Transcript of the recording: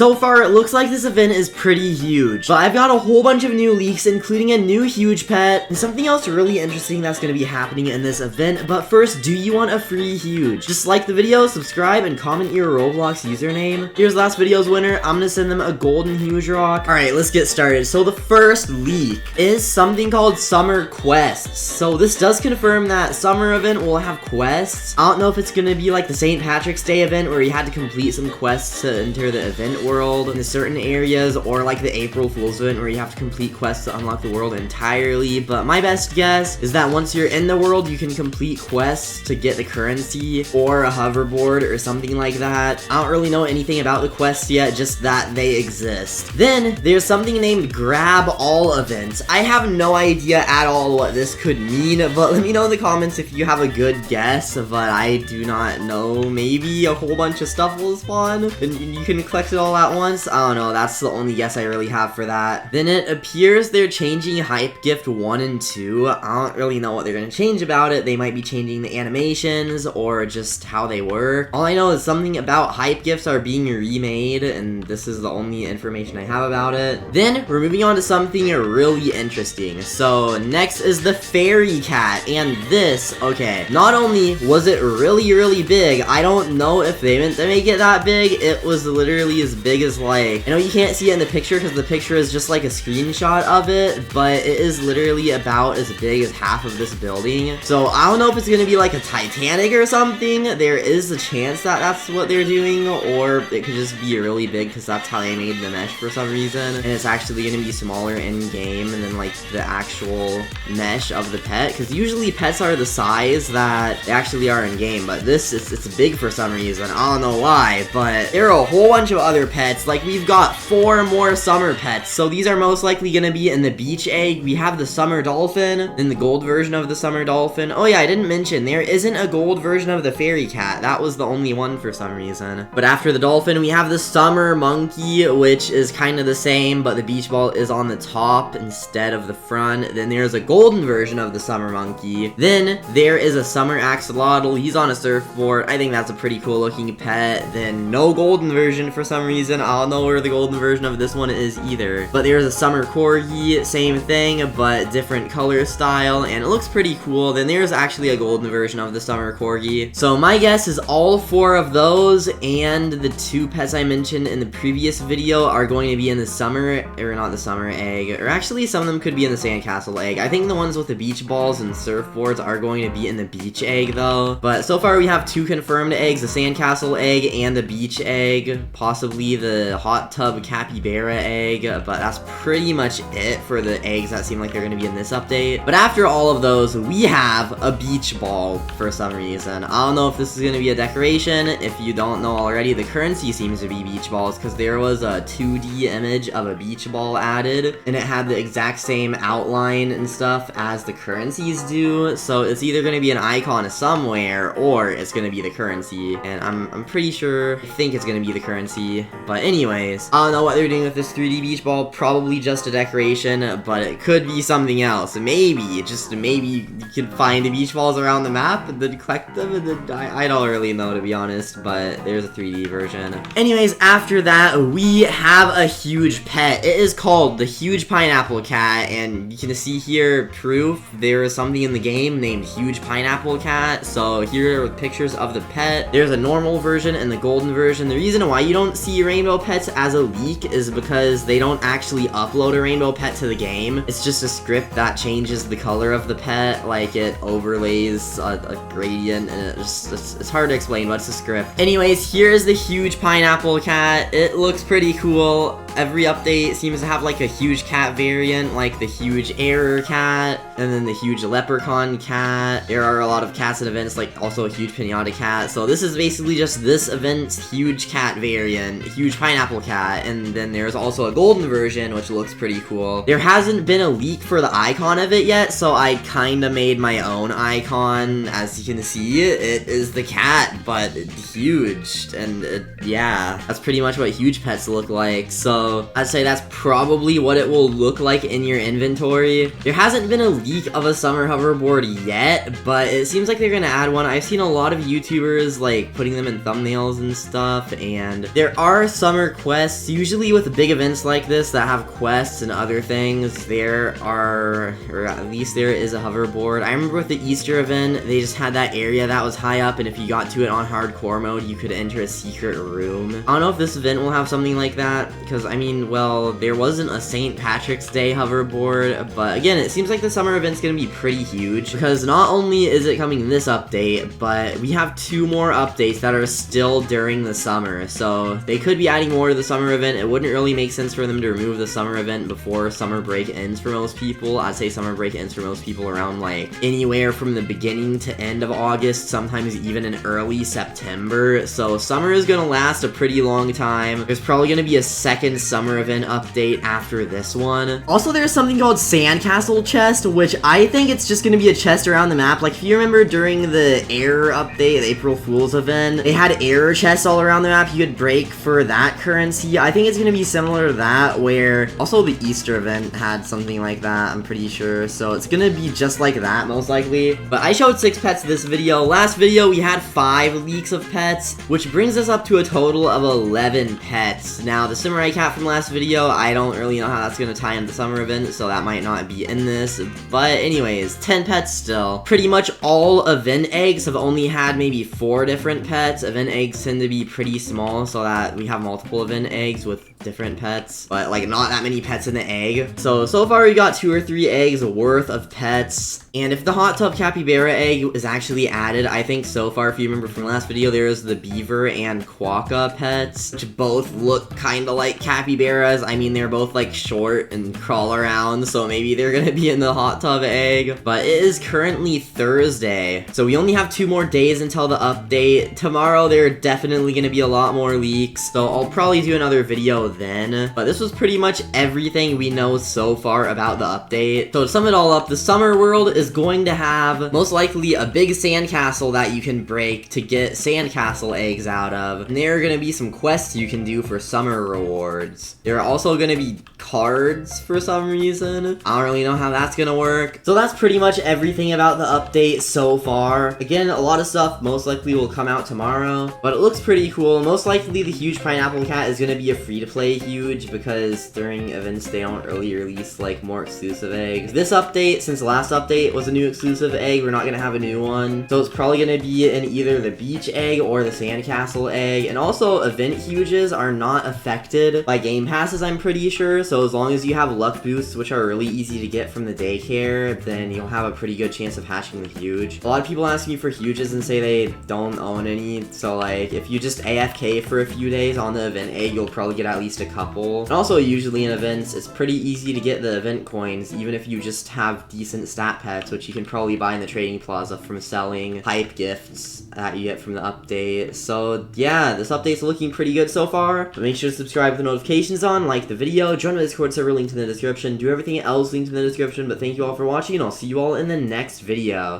So far, it looks like this event is pretty huge, but I've got a whole bunch of new leaks, including a new huge pet, and something else really interesting that's going to be happening in this event. But first, do you want a free huge? Just like the video, subscribe, and comment your Roblox username. Here's last video's winner. I'm going to send them a golden huge rock. Alright, let's get started. So the first leak is something called Summer Quests. So this does confirm that summer event will have quests. I don't know if it's going to be like the St. Patrick's Day event where you had to complete some quests to enter the event world in certain areas, or like the April Fool's event where you have to complete quests to unlock the world entirely. But my best guess is that once you're in the world, you can complete quests to get the currency or a hoverboard or something like that. I don't really know anything about the quests yet, just that they exist. Then there's something named Grab All events. I have no idea at all what this could mean, but let me know in the comments if you have a good guess, but I do not know. Maybe a whole bunch of stuff will spawn and you can collect it all at once. I don't know, that's the only guess I really have for that. Then it appears they're changing Hype Gift 1 and 2. I don't really know what they're going to change about it. They might be changing the animations or just how they work. All I know is something about Hype Gifts are being remade, and this is the only information I have about it. Then we're moving on to something really interesting. So next is the Fairy Cat, and this, okay, not only was it really big, I don't know if they meant to make it that big. It was literally as big as, like, I know you can't see it in the picture because the picture is just like a screenshot of it, but it is literally about as big as half of this building. So I don't know if it's gonna be like a Titanic or something. There is a chance that that's what they're doing, or it could just be really big because that's how they made the mesh for some reason, and it's actually gonna be smaller in game than like the actual mesh of the pet, because usually pets are the size that they actually are in game, but this is, it's big for some reason. I don't know why, but there are a whole bunch of other pets. Like, we've got 4 more summer pets, so these are most likely gonna be in the beach egg. We have the summer dolphin, then the gold version of the summer dolphin. Oh yeah, I didn't mention, there isn't a gold version of the fairy cat. That was the only one for some reason. But after the dolphin, we have the summer monkey, which is kind of the same, but the beach ball is on the top instead of the front. Then there's a golden version of the summer monkey. Then there is a summer axolotl. He's on a surfboard. I think that's a pretty cool looking pet. Then no golden version for some reason. I don't know where the golden version of this one is either. But there's a summer corgi, same thing, but different color style, and it looks pretty cool. Then there's actually a golden version of the summer corgi. So my guess is all 4 of those and the 2 pets I mentioned in the previous video are going to be in the summer, or not the summer egg, or actually some of them could be in the sandcastle egg. I think the ones with the beach balls and surfboards are going to be in the beach egg though. But so far we have 2 confirmed eggs, the sandcastle egg and the beach egg, possibly the hot tub capybara egg, but that's pretty much it for the eggs that seem like they're going to be in this update. But after all of those, we have a beach ball for some reason. I don't know if this is going to be a decoration. If you don't know already, the currency seems to be beach balls because there was a 2D image of a beach ball added, and it had the exact same outline and stuff as the currencies do. So it's either going to be an icon somewhere or it's going to be the currency, and I'm pretty sure, I think it's going to be the currency. But anyways, I don't know what they're doing with this 3D beach ball. Probably just a decoration, but it could be something else. Maybe, just maybe you could find the beach balls around the map and then collect them, and then I don't really know, to be honest, but there's a 3D version. Anyways, after that, we have a huge pet. It is called the Huge Pineapple Cat, and you can see here proof there is something in the game named Huge Pineapple Cat. So here are pictures of the pet. There's a normal version and the golden version. The reason why you don't see rainbow pets as a leak is because they don't actually upload a rainbow pet to the game. It's just a script that changes the color of the pet, like it overlays a gradient, and it's hard to explain, but it's a script. Anyways, here is the Huge Pineapple Cat. It looks pretty cool. Every update seems to have like a huge cat variant, like the huge error cat, and then the huge leprechaun cat. There are a lot of cats in events, like also a huge pinata cat. So this is basically just this event's huge cat variant, huge pineapple cat, and then there's also a golden version, which looks pretty cool. There hasn't been a leak for the icon of it yet, so I kinda made my own icon. As you can see, it is the cat, but huge, and yeah, that's pretty much what huge pets look like. So So I'd say that's probably what it will look like in your inventory. There hasn't been a leak of a summer hoverboard yet, but it seems like they're gonna add one. I've seen a lot of YouTubers like putting them in thumbnails and stuff, and there are summer quests, usually with big events like this that have quests and other things. There are, or at least there is a hoverboard. I remember with the Easter event, they just had that area that was high up, and if you got to it on hardcore mode, you could enter a secret room. I don't know if this event will have something like that, because I mean, well, there wasn't a St. Patrick's Day hoverboard, but again, it seems like the summer event's gonna be pretty huge, because not only is it coming in this update, but we have 2 more updates that are still during the summer, so they could be adding more to the summer event. It wouldn't really make sense for them to remove the summer event before summer break ends for most people. I'd say summer break ends for most people around like anywhere from the beginning to end of August, sometimes even in early September, so summer is gonna last a pretty long time. There's probably gonna be a second summer event update after this one. Also, there's something called Sandcastle Chest, which I think it's just gonna be a chest around the map. Like, if you remember during the Air update, the April Fool's event, they had air chests all around the map you could break for that currency. I think it's gonna be similar to that, where also the Easter event had something like that, I'm pretty sure, so it's gonna be just like that, most likely. But I showed 6 pets this video. Last video, we had 5 leaks of pets, which brings us up to a total of 11 pets. Now, the Samurai Cat from last video, I don't really know how that's gonna tie into the summer event, so that might not be in this, but anyways, 10 pets still. Pretty much all event eggs have only had maybe 4 different pets. Event eggs tend to be pretty small, so that we have multiple event eggs with different pets, but like not that many pets in the egg. So far we got 2 or 3 eggs worth of pets, and if the hot tub capybara egg is actually added, I think so far, if you remember from last video, there's the beaver and quokka pets, which both look kind of like capybaras. I mean, they're both like short and crawl around, so maybe they're gonna be in the hot tub egg. But it is currently Thursday, so we only have 2 more days until the update. Tomorrow there are definitely gonna be a lot more leaks, so I'll probably do another video then. But this was pretty much everything we know so far about the update. So to sum it all up, the summer world is going to have most likely a big sandcastle that you can break to get sandcastle eggs out of, and there are going to be some quests you can do for summer rewards. There are also going to be cards for some reason. I don't really know how that's going to work. So that's pretty much everything about the update so far. Again, a lot of stuff most likely will come out tomorrow, but it looks pretty cool. Most likely the huge pineapple cat is going to be a free-to-play huge, because during events they don't really release like more exclusive eggs. This update, since the last update was a new exclusive egg, we're not going to have a new one, so it's probably going to be in either the beach egg or the sandcastle egg. And also, event huges are not affected by game passes, I'm pretty sure, so as long as you have luck boosts, which are really easy to get from the daycare, then you'll have a pretty good chance of hatching the huge. A lot of people ask me for huges and say they don't own any, so like if you just AFK for a few days on the event egg, you'll probably get at least a couple. And also, usually in events, it's pretty easy to get the event coins, even if you just have decent stat pets, which you can probably buy in the trading plaza from selling hype gifts that you get from the update. So yeah, this update's looking pretty good so far. But make sure to subscribe with the notifications on, like the video, join the Discord server, linked in the description, do everything else linked in the description. But thank you all for watching, and I'll see you all in the next video.